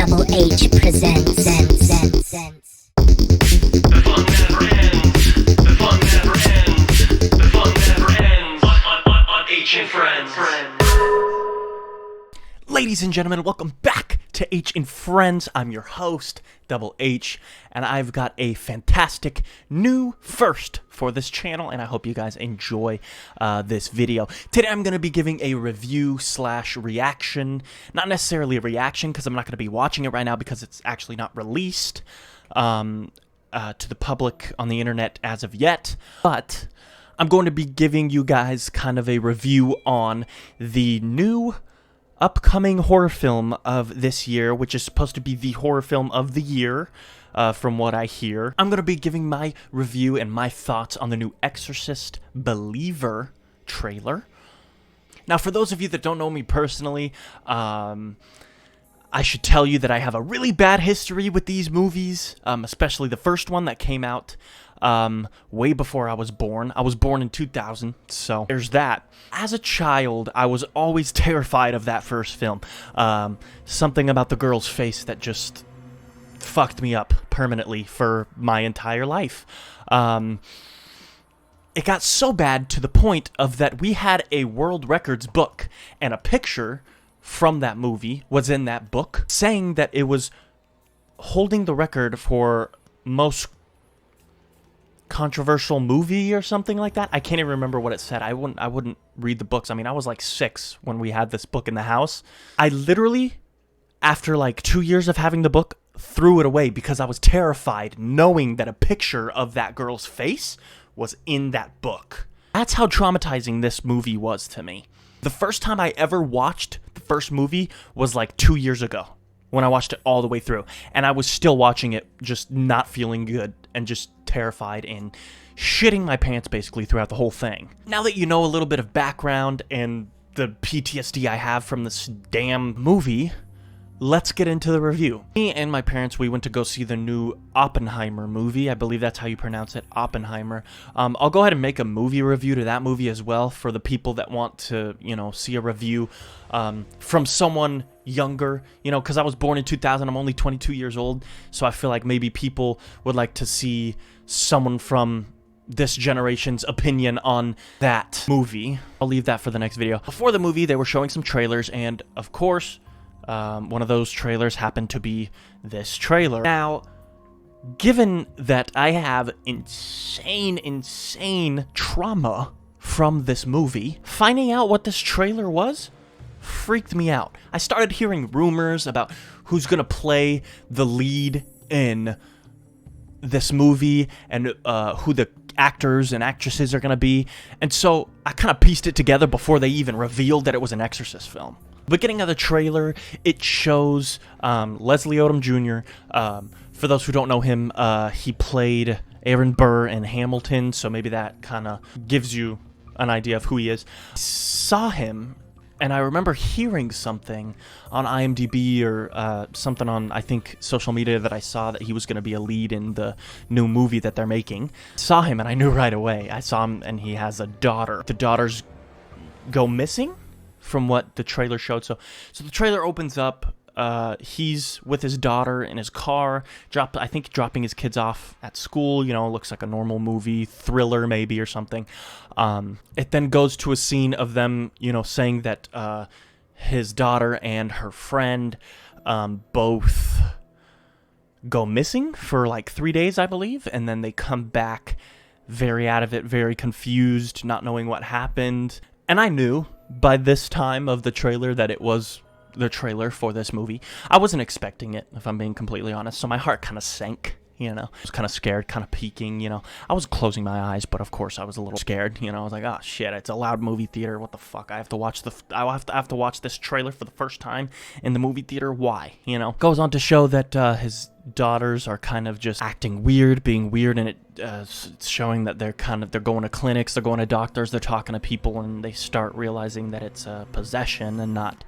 Double H presents. The fun never ends. The fun never ends. The fun never ends. On H and Friends. Ladies and gentlemen, welcome back to H and Friends. I'm your host, Double H, and I've got a fantastic new first for this channel, and I hope you guys enjoy this video. Today I'm going to be giving a review / reaction. Not necessarily a reaction, because I'm not going to be watching it right now because it's actually not released to the public on the internet as of yet, but I'm going to be giving you guys kind of a review on the new upcoming horror film of this year, which is supposed to be the horror film of the year, from what I hear. I'm going to be giving my review and my thoughts on the new Exorcist Believer trailer. Now, for those of you that don't know me personally, I should tell you that I have a really bad history with these movies, especially the first one that came out way before I was born. I was born in 2000, so there's that. As a child, I was always terrified of that first film. Something about the girl's face that just fucked me up permanently for my entire life. It got so bad to the point of that we had a world records book, and a picture from that movie was in that book saying that it was holding the record for most controversial movie or something like that. I can't even remember what it said. I wouldn't read the books. I mean, I was like 6 when we had this book in the house. I literally, after like 2 years of having the book, threw it away because I was terrified knowing that a picture of that girl's face was in that book. That's how traumatizing this movie was to me. The first time I ever watched the first movie was like 2 years ago, when I watched it all the way through, and I was still watching it just not feeling good and just terrified and shitting my pants basically throughout the whole thing. Now that you know a little bit of background and the PTSD I have from this damn movie, let's get into the review. Me and my parents, we went to go see the new Oppenheimer movie. I believe that's how you pronounce it, Oppenheimer. I'll go ahead and make a movie review to that movie as well for the people that want to, see a review from someone younger, because I was born in 2000. I'm only 22 years old, so I feel like maybe people would like to see someone from this generation's opinion on that movie. I'll leave that for the next video. Before the movie, they were showing some trailers, and of course, one of those trailers happened to be this trailer. Now, given that I have insane trauma from this movie, finding out what this trailer was freaked me out. I started hearing rumors about who's gonna play the lead in this movie and who the actors and actresses are gonna be, and so I kind of pieced it together before they even revealed that it was an Exorcist film. Beginning of the trailer, it shows Leslie Odom Jr. For those who don't know him, he played Aaron Burr in Hamilton, so maybe that kind of gives you an idea of who he is. I saw him, and I remember hearing something on IMDb or something on, I think, social media that I saw that he was going to be a lead in the new movie that they're making. Saw him, and I knew right away. I saw him, and he has a daughter. The daughters go missing, from what the trailer showed. So the trailer opens up, he's with his daughter in his car, I think dropping his kids off at school, looks like a normal movie, thriller maybe or something. It then goes to a scene of them, saying that his daughter and her friend both go missing for like 3 days, I believe, and then they come back very out of it, very confused, not knowing what happened. And I knew by this time of the trailer that it was the trailer for this movie. I wasn't expecting it, if I'm being completely honest, so my heart kind of sank, I was kind of scared, kind of peeking, I was closing my eyes, but of course I was a little scared, I was like, oh shit, it's a loud movie theater, what the fuck, I have to watch this trailer for the first time in the movie theater, why, Goes on to show that his daughters are kind of just acting weird, being weird, and it's showing that they're going to clinics, they're going to doctors, they're talking to people, and they start realizing that it's a possession and not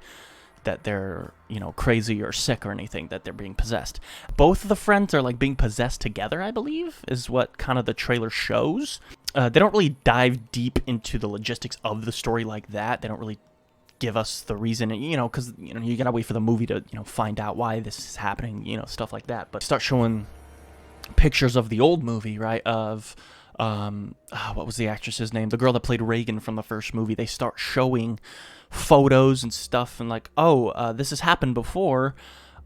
that they're, crazy or sick or anything, that they're being possessed. Both of the friends are like being possessed together, I believe, is what kind of the trailer shows. They don't really dive deep into the logistics of the story like that. They don't really give us the reason, because you gotta wait for the movie to find out why this is happening, stuff like that. But start showing pictures of the old movie, right? Of what was the actress's name? The girl that played Reagan from the first movie. They start showing photos and stuff, and like, this has happened before.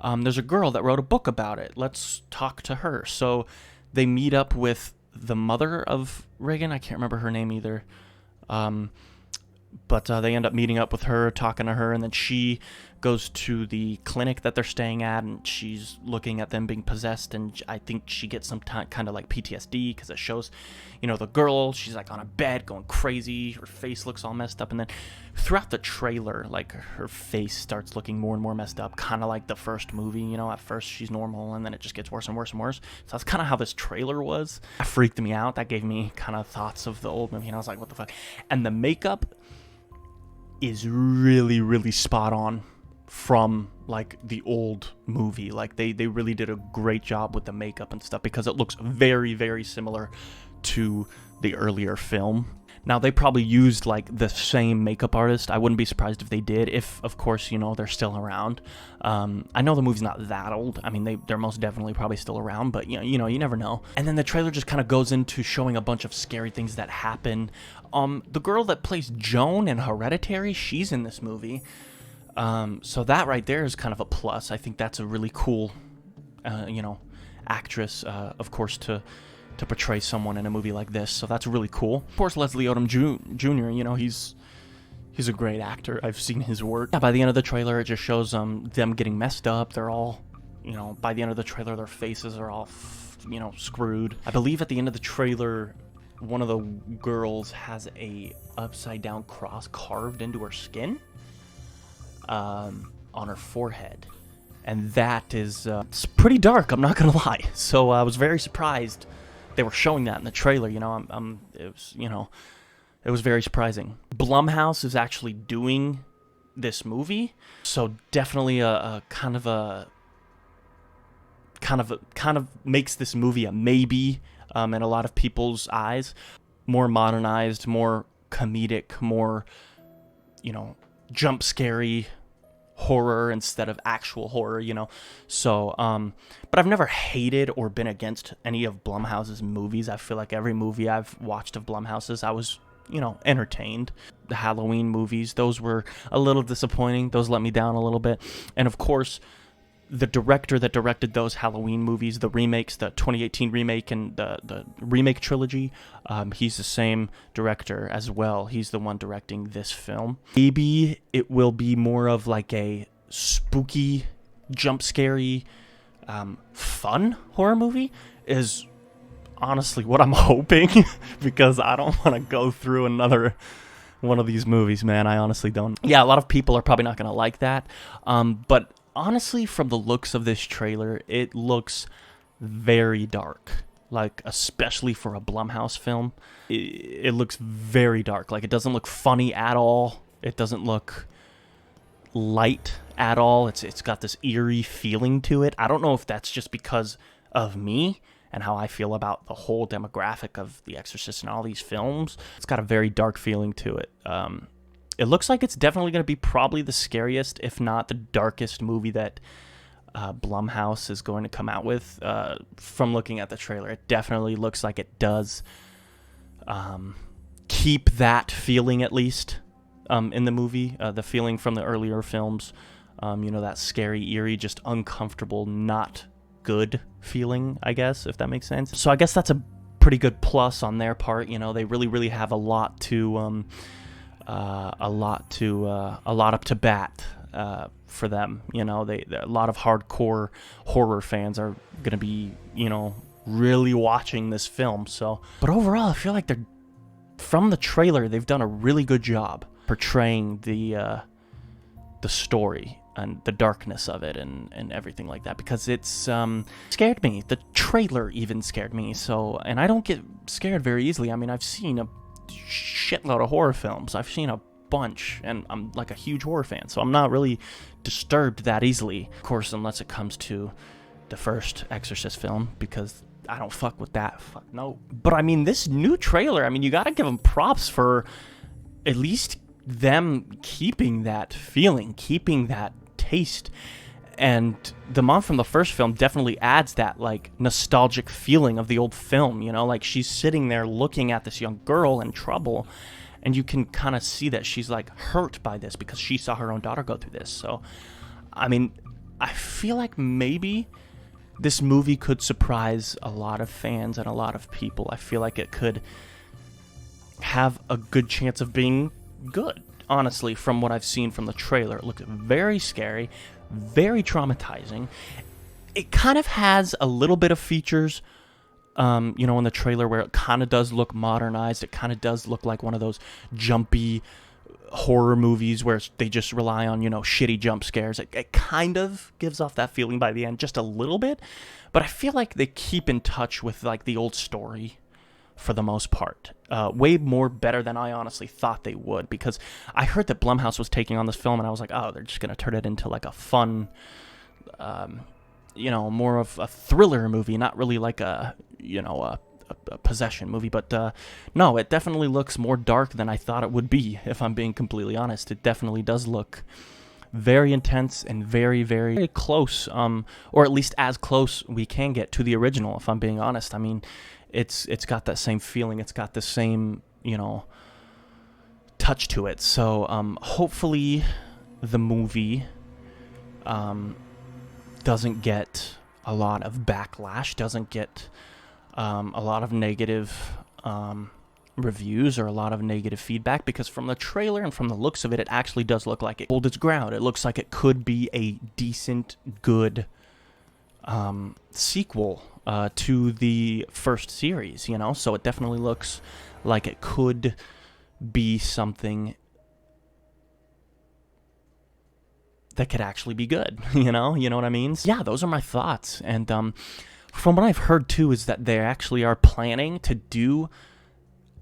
There's a girl that wrote a book about it. Let's talk to her. So they meet up with the mother of Reagan. I can't remember her name either. But they end up meeting up with her, talking to her, and then she goes to the clinic that they're staying at, and she's looking at them being possessed, and I think she gets some kind of like PTSD, because it shows, the girl, she's like on a bed going crazy, her face looks all messed up, and then throughout the trailer, like, her face starts looking more and more messed up, kind of like the first movie, at first she's normal, and then it just gets worse and worse and worse. So that's kind of how this trailer was. That freaked me out. That gave me kind of thoughts of the old movie, and I was like, what the fuck? And the makeup is really, really spot on from like the old movie. Like they really did a great job with the makeup and stuff, because it looks very, very similar to the earlier film. Now, they probably used like the same makeup artist. I wouldn't be surprised if they did, if of course they're still around. I know the movie's not that old. I mean, they're most definitely probably still around, but you never know. And then the trailer just kind of goes into showing a bunch of scary things that happen. The girl that plays Joan in Hereditary, she's in this movie. So that right there is kind of a plus. I think that's a really cool, actress, of course, to portray someone in a movie like this. So that's really cool. Of course, Leslie Odom Jr., he's a great actor. I've seen his work. Yeah, by the end of the trailer, it just shows them getting messed up. They're all, by the end of the trailer, their faces are all, screwed. I believe at the end of the trailer, one of the girls has a upside down cross carved into her skin, on her forehead. And that is, it's pretty dark, I'm not gonna lie. So I was very surprised they were showing that in the trailer. It was very surprising. Blumhouse is actually doing this movie, so definitely a kind of makes this movie a maybe in a lot of people's eyes. More modernized, more comedic, more jump scary horror instead of actual horror, So, but I've never hated or been against any of Blumhouse's movies. I feel like every movie I've watched of Blumhouse's, I was, entertained. The Halloween movies, those were a little disappointing. Those let me down a little bit. And of course, the director that directed those Halloween movies, the remakes, the 2018 remake and the remake trilogy, he's the same director as well. He's the one directing this film. Maybe it will be more of like a spooky, jump scary, fun horror movie is honestly what I'm hoping, because I don't want to go through another one of these movies, man. I honestly don't. Yeah, a lot of people are probably not going to like that, but honestly, from the looks of this trailer, it looks very dark. Like, especially for a Blumhouse film, it looks very dark. Like, it doesn't look funny at all. It doesn't look light at all. It's got this eerie feeling to it. I don't know if that's just because of me and how I feel about the whole demographic of The Exorcist and all these films. It's got a very dark feeling to it. It looks like it's definitely going to be probably the scariest, if not the darkest movie that Blumhouse is going to come out with. From looking at the trailer, it definitely looks like it does keep that feeling, at least, in the movie. The feeling from the earlier films, that scary, eerie, just uncomfortable, not good feeling, I guess, if that makes sense. So I guess that's a pretty good plus on their part. They really, really have a lot up to bat for them. A lot of hardcore horror fans are gonna be really watching this film. So, but overall, I feel like from the trailer, they've done a really good job portraying the story and the darkness of it and everything like that, because it's scared me. The trailer even scared me. So, and I don't get scared very easily. I mean, I've seen a shitload of horror films. I've seen a bunch, and I'm like a huge horror fan, so I'm not really disturbed that easily. Of course, unless it comes to the first Exorcist film, because I don't fuck with that. Fuck no. But I mean, this new trailer, I mean, you gotta give them props for at least them keeping that feeling, keeping that taste. And the mom from the first film definitely adds that, like, nostalgic feeling of the old film, you know? Like, she's sitting there looking at this young girl in trouble, and you can kind of see that she's, like, hurt by this because she saw her own daughter go through this. So, I mean, I feel like maybe this movie could surprise a lot of fans and a lot of people. I feel like it could have a good chance of being good, honestly, from what I've seen from the trailer. It looks very scary, very traumatizing. It kind of has a little bit of features, in the trailer where it kind of does look modernized. It kind of does look like one of those jumpy horror movies where they just rely on, shitty jump scares. It kind of gives off that feeling by the end, just a little bit. But I feel like they keep in touch with, like, the old story for the most part. Way more better than I honestly thought they would, because I heard that Blumhouse was taking on this film, and I was like, oh, they're just going to turn it into, like, a fun, more of a thriller movie, not really like a possession movie. But no, it definitely looks more dark than I thought it would be, if I'm being completely honest. It definitely does look very intense and very, very, very close, or at least as close we can get to the original, if I'm being honest. I mean, it's got that same feeling. It's got the same, touch to it. So hopefully the movie doesn't get a lot of backlash, doesn't get a lot of negative reviews or a lot of negative feedback, because from the trailer and from the looks of it, it actually does look like it holds its ground. It looks like it could be a decent, good sequel to the first series, so it definitely looks like it could be something that could actually be good, you know what I mean? Yeah, those are my thoughts. And from what I've heard too is that they actually are planning to do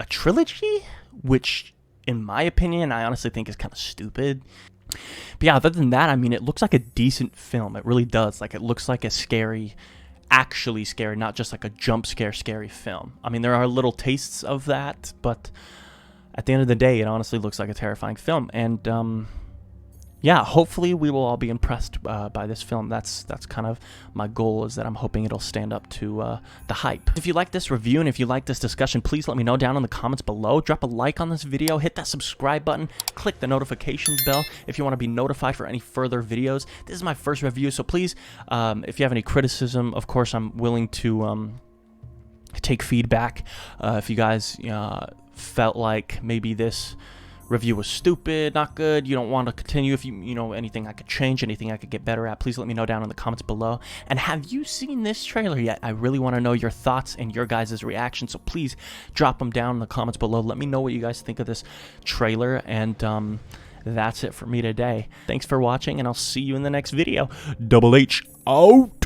a trilogy, which in my opinion, I honestly think is kind of stupid. But yeah, other than that, I mean, it looks like a decent film. It really does. Like, it looks like a scary, actually scary, not just like a jump scare scary film. I mean, there are little tastes of that, but at the end of the day, it honestly looks like a terrifying film. And yeah, hopefully we will all be impressed by this film. That's kind of my goal, is that I'm hoping it'll stand up to the hype. If you like this review and if you like this discussion, please let me know down in the comments below. Drop a like on this video, hit that subscribe button, click the notifications bell if you want to be notified for any further videos. This is my first review, so please, if you have any criticism, of course, I'm willing to take feedback. If you guys felt like maybe this review was stupid, not good, you don't want to continue, if you know anything I could change, anything I could get better at, please let me know down in the comments below. And have you seen this trailer yet? I really want to know your thoughts and your guys' reactions, so please drop them down in the comments below. Let me know what you guys think of this trailer. And that's it for me today. Thanks for watching, and I'll see you in the next video. Double H out.